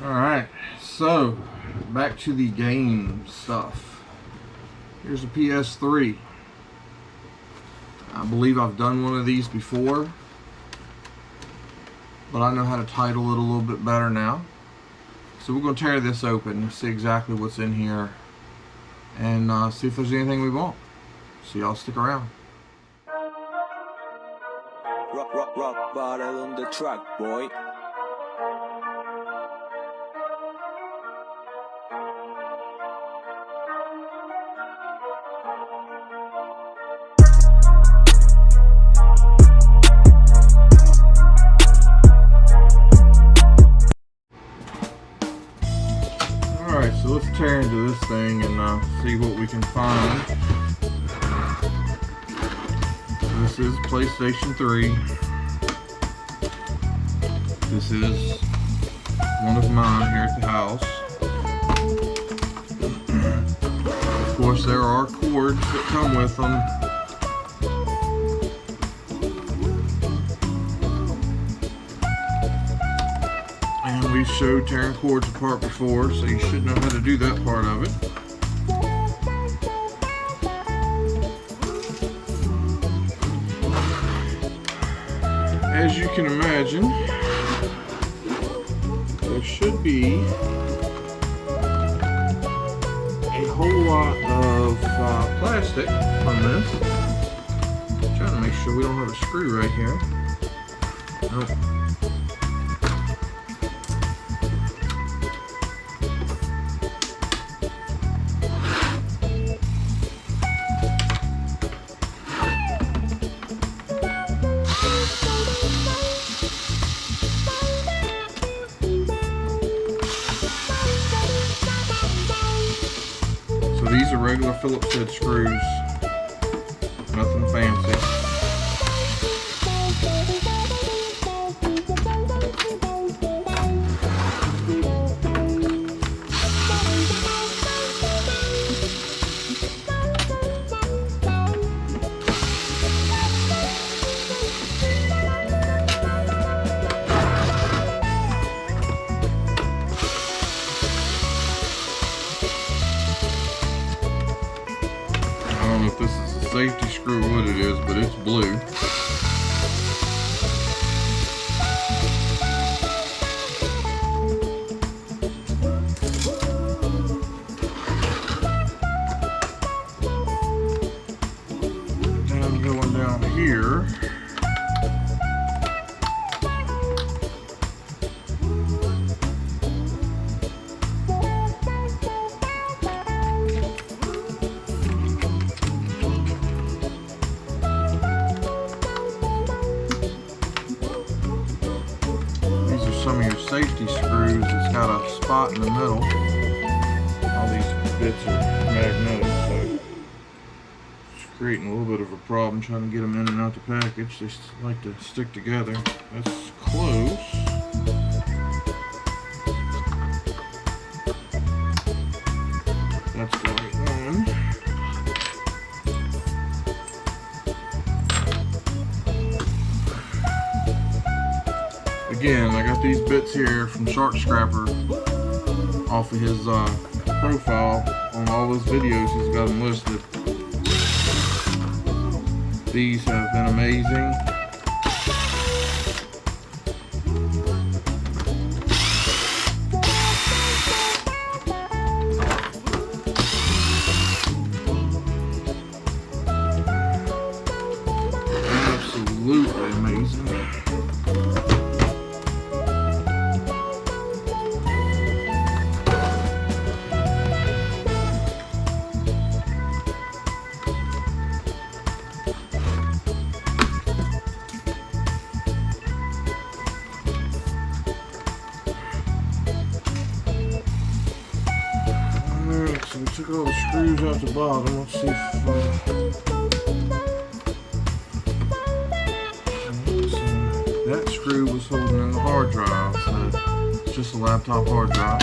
Alright, so back to the game stuff. Here's a PS3. I believe I've done one of these before, but I know how to title it a little bit better now. So we're going to tear this open and see exactly what's in here and see if there's anything we want. So y'all stick around. Rock bottle on the track, boy. Alright, so let's tear into this thing and see what we can find. This is PlayStation 3. This is one of mine here at the house. Of course, there are cords that come with them. And we've showed tearing cords apart before, so you should know how to do that part of it. As you can imagine, there should be a whole lot of plastic on this. I'm trying to make sure we don't have a screw right here. Nope. These are regular Phillips head screws, nothing fancy. I don't know if this is a safety screw or what it is, but it's blue. And going down here, some of your safety screws. It's got a spot in the middle. All these bits are magnetic, so it's creating a little bit of a problem trying to get them in and out the package. They like to stick together. That's close. That's the right one. Again, I got these bits here from Shark Scrapper off of his profile. On all his videos, he's got them listed. These have been amazing. Absolutely amazing. Alright, so we took all the screws out the bottom. Let's see if that screw was holding in the hard drive. So it's just a laptop hard drive.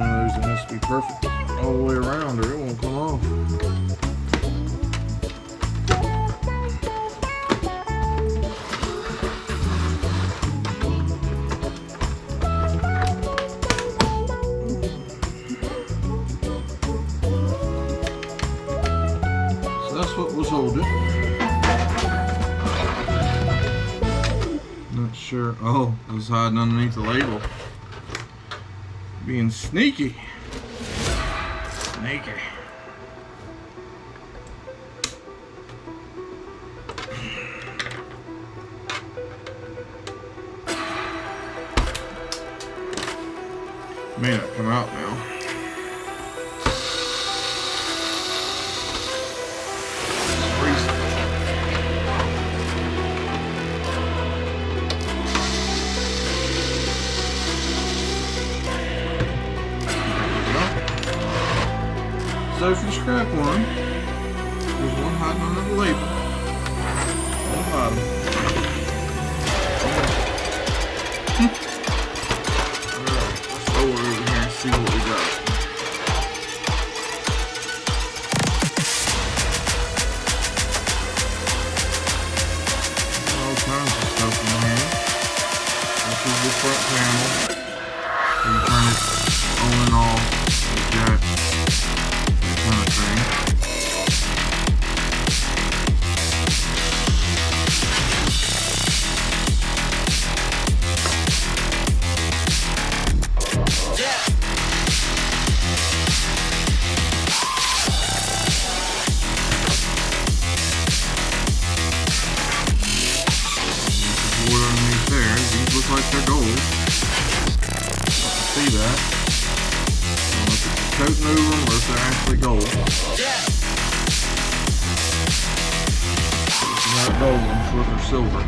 one of those that has to be perfect all the way around or it won't come off. So that's what was holding. Not sure. Oh, it was hiding underneath the label. Being sneaky. Sneaky. May not come out now. So for the scrap one, there's one hiding under the label on the bottom. Alright, let's go over here and see what we got. All kinds of stuff in here. This is the front panel. You turn it on and off like that. Kind of thing. Board underneath there. These look like they're gold. You can see that. Coating over them or if they're actually gold. It's not gold, I'm sure they're silver.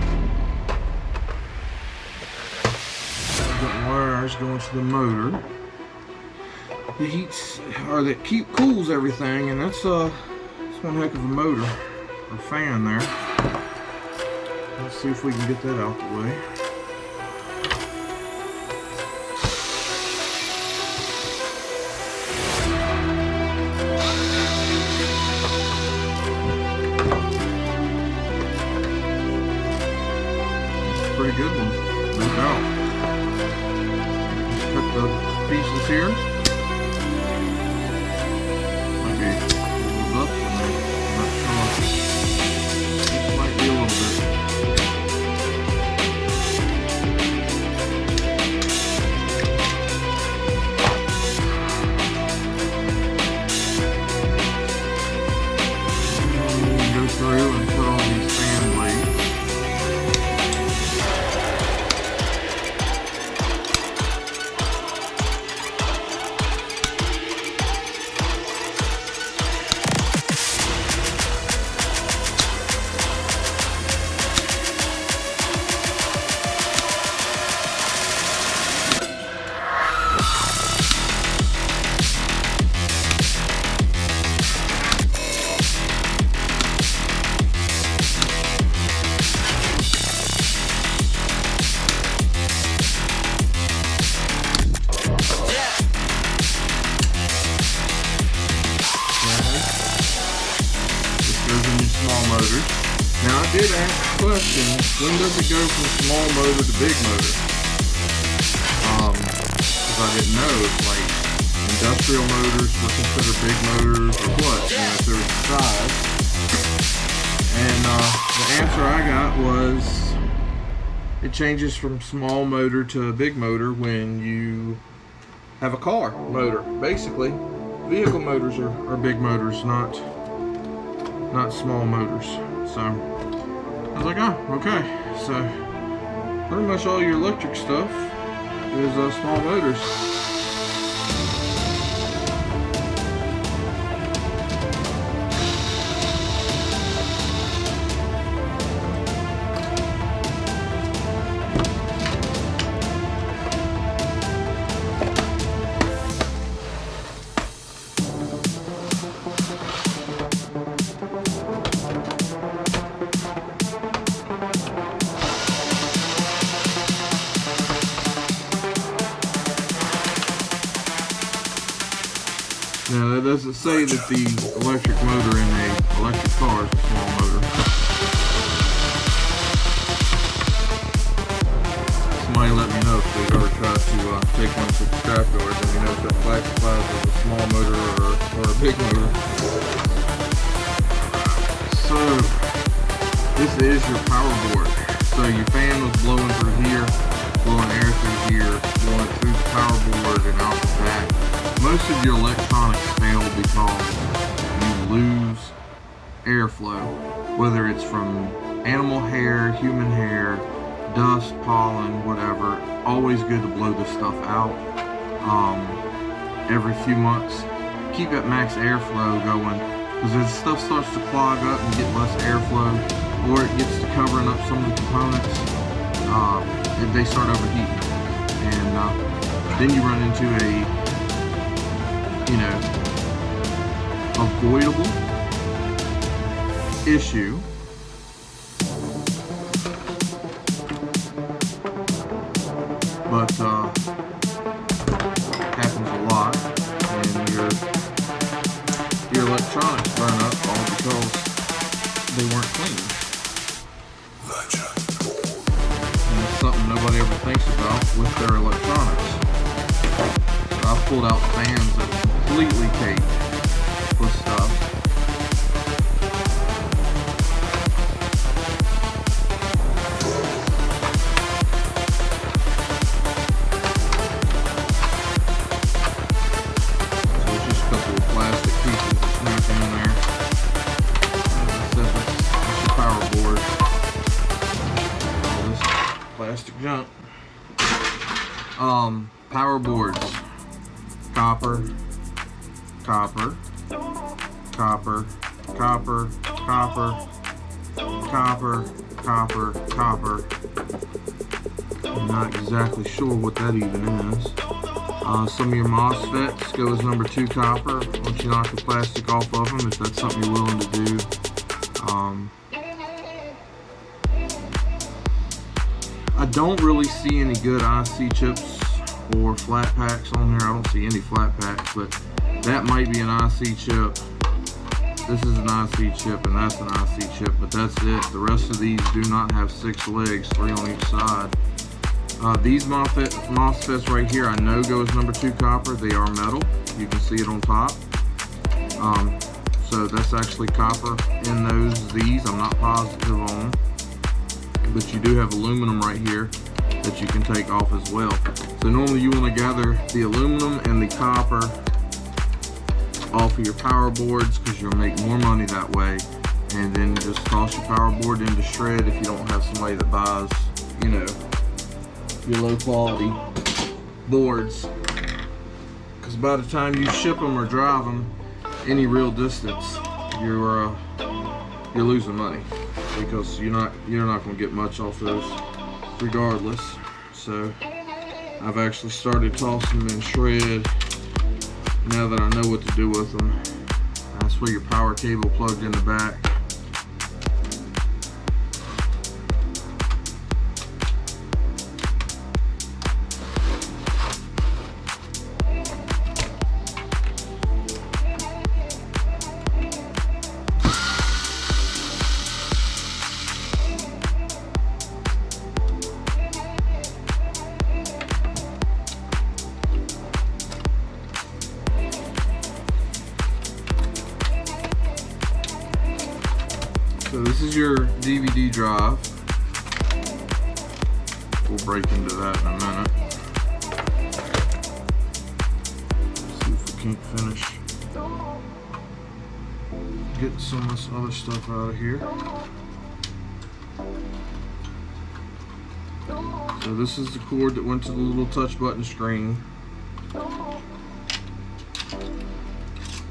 I've got wires going to the motor. It heats, or that cools everything, and that's one heck of a motor, or fan there. Let's see if we can get that out the way. Pretty good one, no doubt. Just cut the pieces here. Might be a little up in there, I'm not sure. This might be a little bit. Go through and put all these fan blades. Small motors. Now I did ask the question, when does it go from small motor to big motor? Because I didn't know if like industrial motors were considered big motors or what, you know, if there was a size. And the answer I got was it changes from small motor to a big motor when you have a car motor. Basically, vehicle motors are big motors, not small motors. So I was like, oh, okay. So pretty much all your electric stuff is small motors. does it say that the electric motor in a electric car is a small motor? Somebody let me know if they've ever tried to take one to the scrap yard. Let me know if that classifies as a small motor or a big motor. So, this is your power board. So your fan was blowing through here, blowing air through here, blowing it through the power board and out the back. Most of your electronics fail because you lose airflow, whether it's from animal hair, human hair, dust, pollen, whatever. Always good to blow this stuff out every few months. Keep that max airflow going, because as stuff starts to clog up and get less airflow, or it gets to covering up some of the components, they start overheating, and then you run into a avoidable issue but happens a lot, and your electronics burn up all because they weren't clean. And it's something nobody ever thinks about with their electronics. So I pulled out fans that were completely caked with stuff. Plastic junk. Power boards. Copper, copper, copper, copper, copper, copper, copper, copper. I'm not exactly sure what that even is. Some of your MOSFETs go as number 2 copper. Once you knock the plastic off of them, if that's something you're willing to do. I don't really see any good IC chips or flat packs on here. I don't see any flat packs, but that might be an IC chip. This is an IC chip, and that's an IC chip, but that's it. The rest of these do not have 6 legs, 3 on each side. These MOSFETs right here, I know go as number 2 copper. They are metal. You can see it on top. So that's actually copper in these. I'm not positive on. But you do have aluminum right here that you can take off as well. So normally you want to gather the aluminum and the copper off of your power boards, because you'll make more money that way, and then just toss your power board into shred if you don't have somebody that buys, your low quality boards. Because by the time you ship them or drive them any real distance, you're losing money, because you're not going to get much off those regardless. So I've actually started tossing them in shred now that I know what to do with them. That's where your power cable plugged in the back. So this is your DVD drive. We'll break into that in a minute. See if we can't finish getting some of this other stuff out of here. So this is the cord that went to the little touch button screen.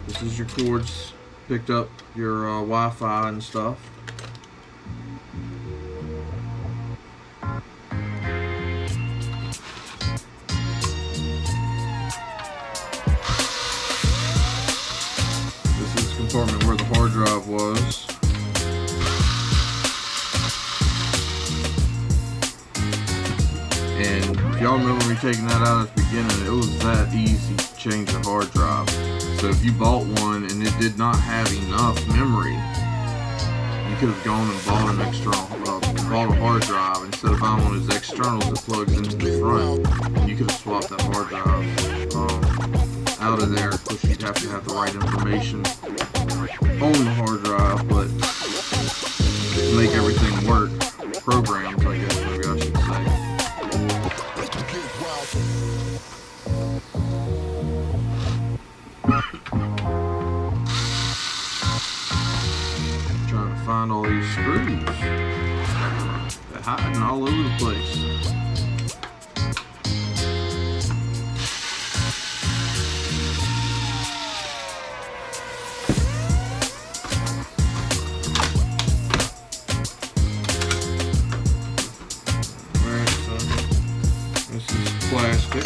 This is your cords, picked up your Wi-Fi and stuff. This is the compartment where the hard drive was. And if y'all remember me taking that out at the beginning, it was that easy to change the hard drive. So if you bought one and it did not have enough memory, you could have gone and bought an external, bought a hard drive instead of buying one of those externals that plugs into the front. You could have swapped that hard drive out of there. Of course, you'd have to have the right information on the hard drive, but to make everything work, programs, I guess maybe I should say. Trying to find all these screws. They're hiding all over the place. Plastic.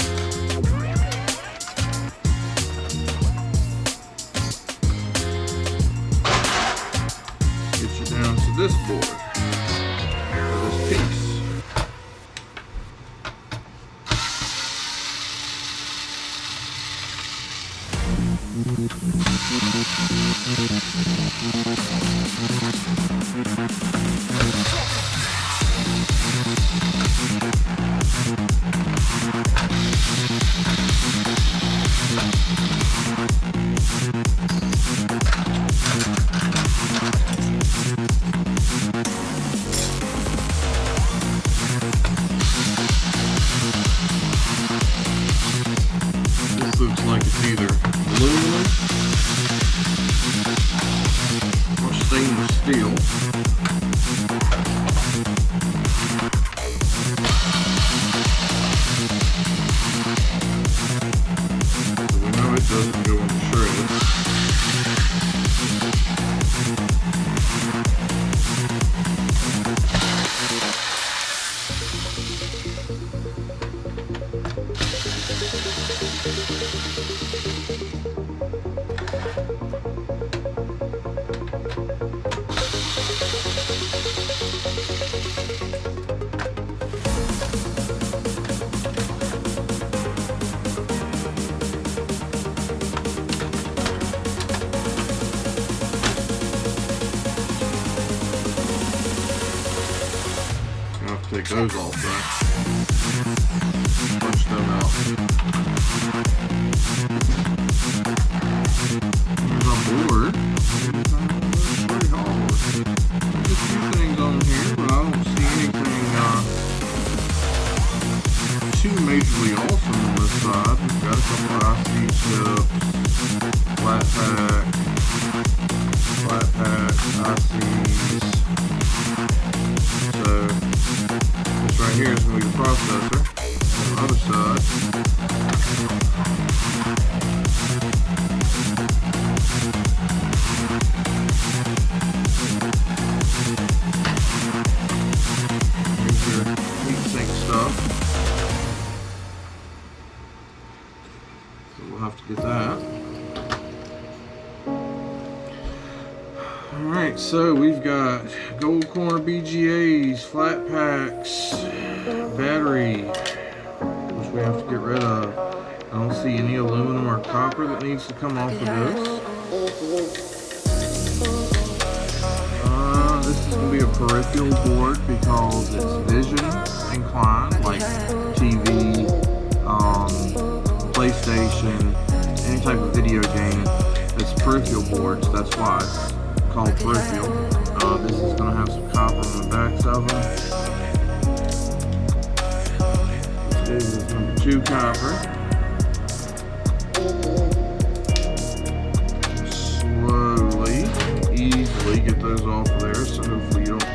Get you down to this board, or this piece. This looks like it's either aluminum or stainless steel. So we know it doesn't go into shredded. Take those off, right? Punch them out. There's our board. It's pretty hard. There's a few things on here, but I don't see anything too majorly awesome on this side. We've got a couple of IC chips, flat pack, ICs. So this right here is going to be the processor. On the other side, here's your heatsink stuff. So we'll have to get that. Alright, so we've got gold corner BGAs, flat packs, battery, which we have to get rid of. I don't see any aluminum or copper that needs to come off of this. This is going to be a peripheral board because it's vision inclined, like TV, PlayStation, any type of video game. It's peripheral boards, that's why it's called peripheral. This is going to have some copper on the backs of them. This is number 2 copper. Slowly, easily get those off of there, so hopefully you don't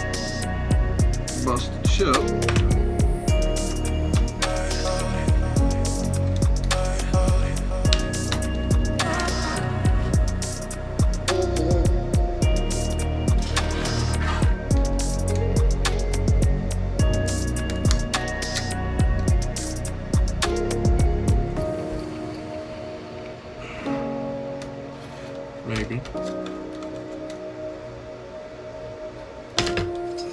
bust the chip. Maybe.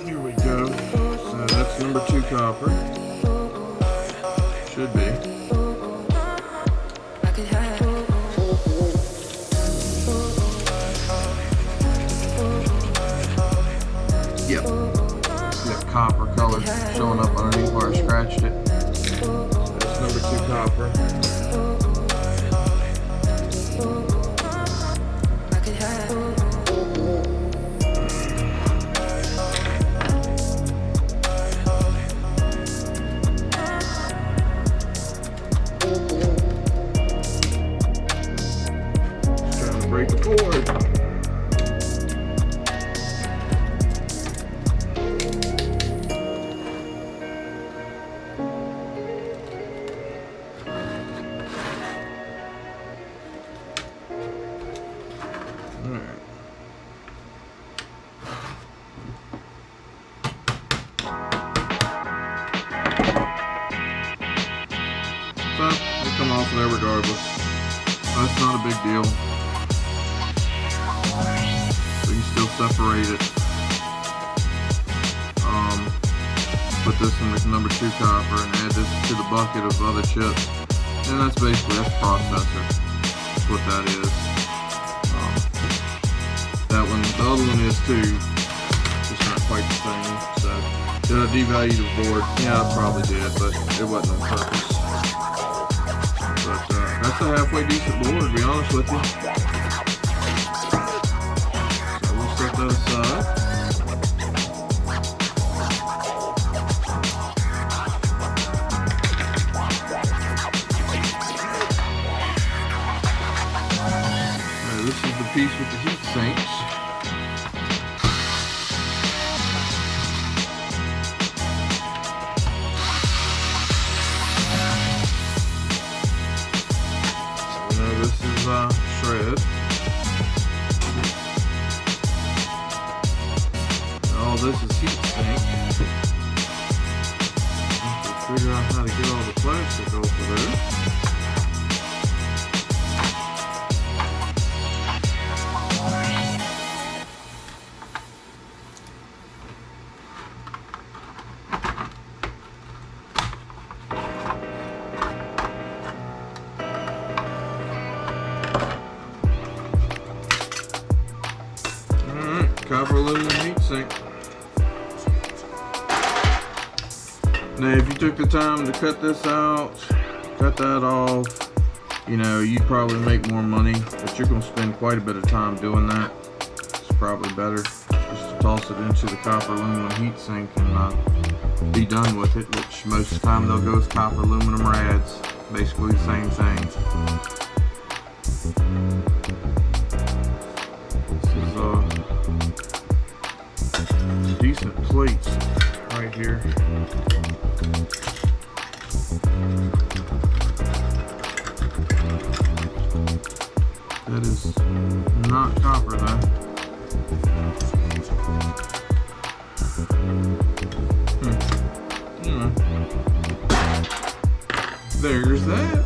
Here we go. So that's number 2 copper. Should be. copper color showing up underneath where I scratched it. That's number 2 copper. Trying to break the cord. But they come off there regardless. That's not a big deal. We can still separate it. Put this in the number 2 copper and add this to the bucket of other chips. And that's the processor. That's what that is. That one, the other one is too. It's not quite the same. So, did I devalue the board? Yeah, I probably did, but it wasn't on purpose. But that's a halfway decent board, to be honest with you. So we'll set that aside. This is the piece with the heat sinks. This is shred. All this is heat sink. Have to figure out how to get all the plastic over there. Copper aluminum heatsink. Now, if you took the time to cut this out, cut that off, you know, you'd probably make more money, but you're going to spend quite a bit of time doing that. It's probably better just to toss it into the copper aluminum heatsink and be done with it, which most of the time they'll go with copper aluminum rads. Basically the same thing. Decent plates right here. That is not copper though. There's that.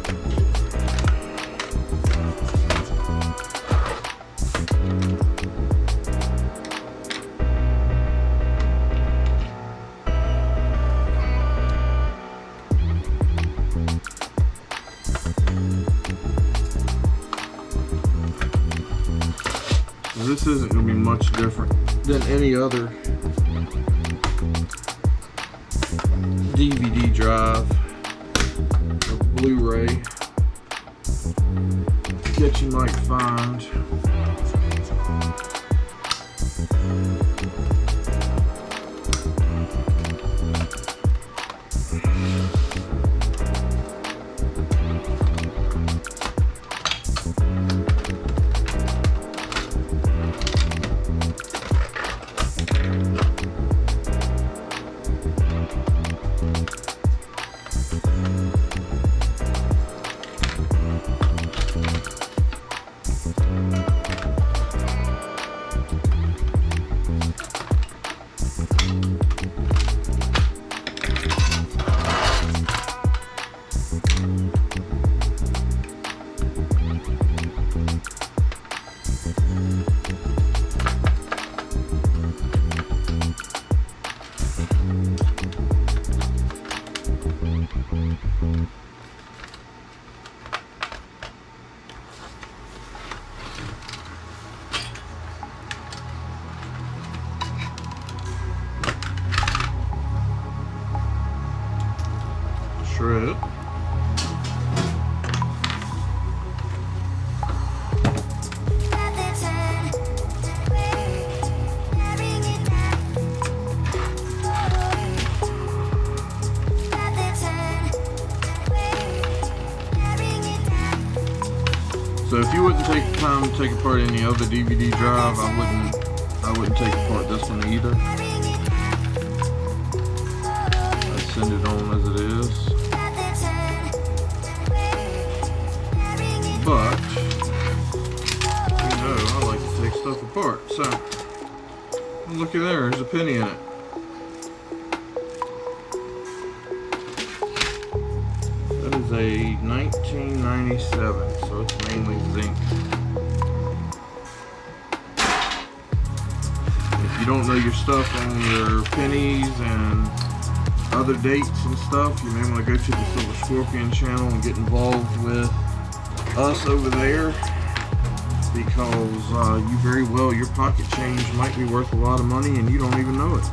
This isn't going to be much different than any other DVD drive or Blu-ray that you might find. shred. So if you wouldn't take the time to take apart any other DVD drive, I wouldn't take apart this one either. I'd send it on as it is. But you know, I like to take stuff apart. So look at there, there's a penny in it. That is a 1997, so it's mainly zinc. If you don't know your stuff on your pennies and other dates and stuff, you may want to go to the Silver Scorpion channel and get involved with us over there, because you very well, your pocket change might be worth a lot of money and you don't even know it.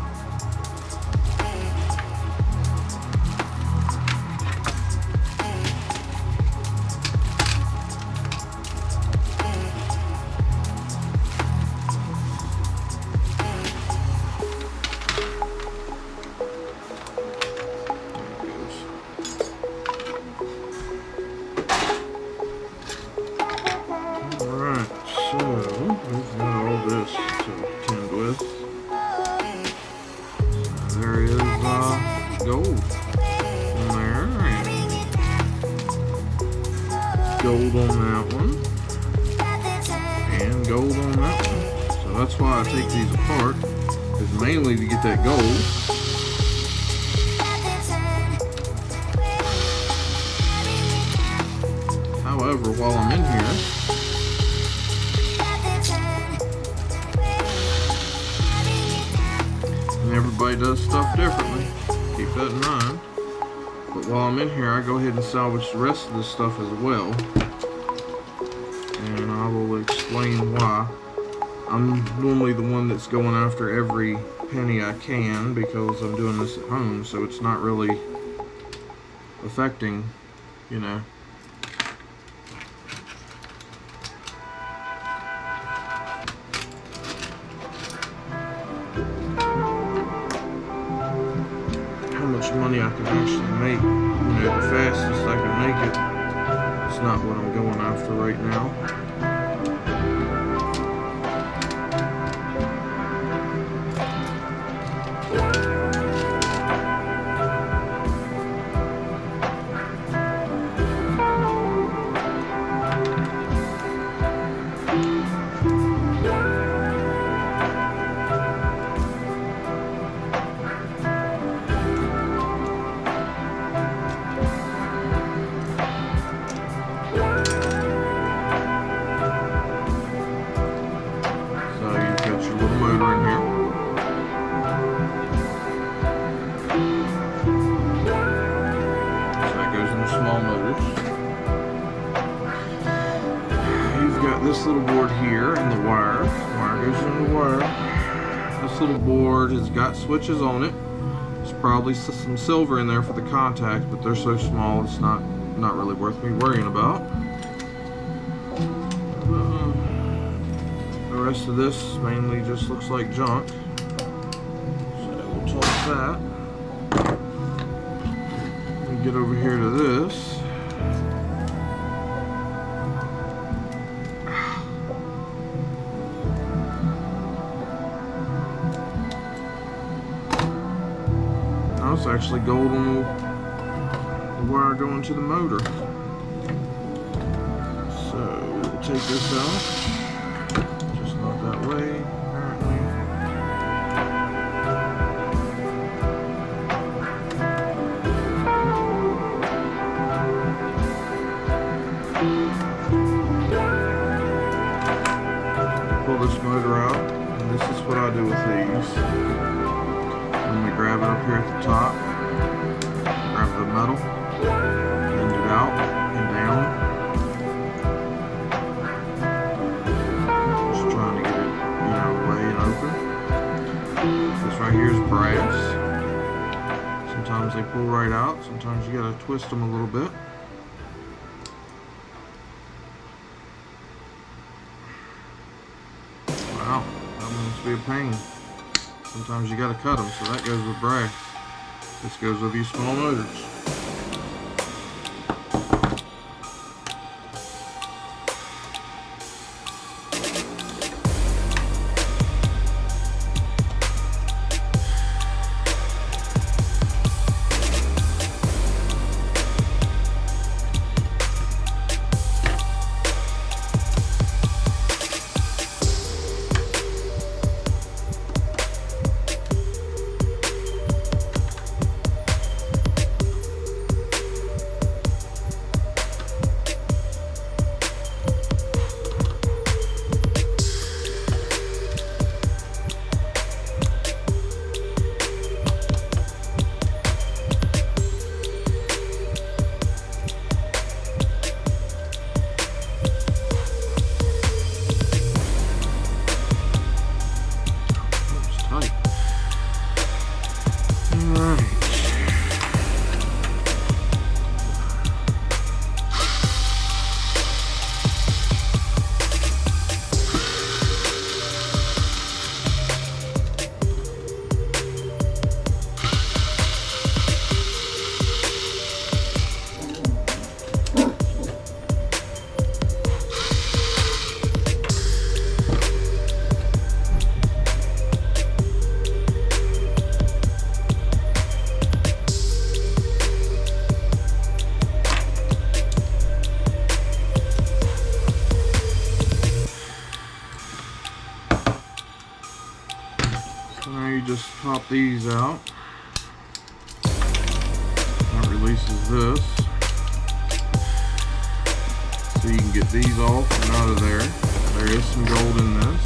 Gold on that one, and gold on that one. So that's why I take these apart, is mainly to get that gold. However, while I'm in here, and everybody does stuff differently, keep that in mind. But while I'm in here, I go ahead and salvage the rest of this stuff as well. And I will explain why. I'm normally the one that's going after every penny I can because I'm doing this at home, so it's not really affecting, you know. Money I can actually make, you know, the fastest I can make it. It's not what I'm going after right now. This little board here and the wire goes in the wire. This little board has got switches on it. There's probably some silver in there for the contacts, but they're so small it's not really worth me worrying about. The rest of this mainly just looks like junk, so we'll toss that. We get over here to this. It's actually gold on the wire going to the motor. So we'll take this out. Just not that way, apparently. Pull this motor out, and this is what I do with these. I'm going to grab it up here at the top, grab the metal, bend it out and down. Just trying to get it, you know, away and open. This right here is brass. Sometimes Sometimes they pull right out, sometimes you gotta twist them a little bit. Wow, that must be a pain. Sometimes you gotta cut them, so that goes with brass. This goes with these small motors. So now you just pop these out. That releases this. So you can get these off and out of there. There is some gold in this.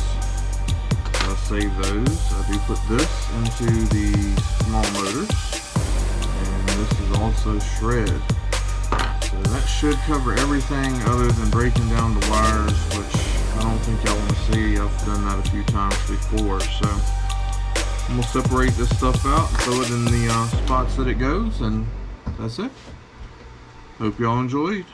So I save those. I do put this into the small motors. And this is also shred. So that should cover everything other than breaking down the wires, which I don't think y'all want to see. I've done that a few times before. So I'm going to separate this stuff out and throw it in the spots that it goes, and that's it. Hope y'all enjoyed.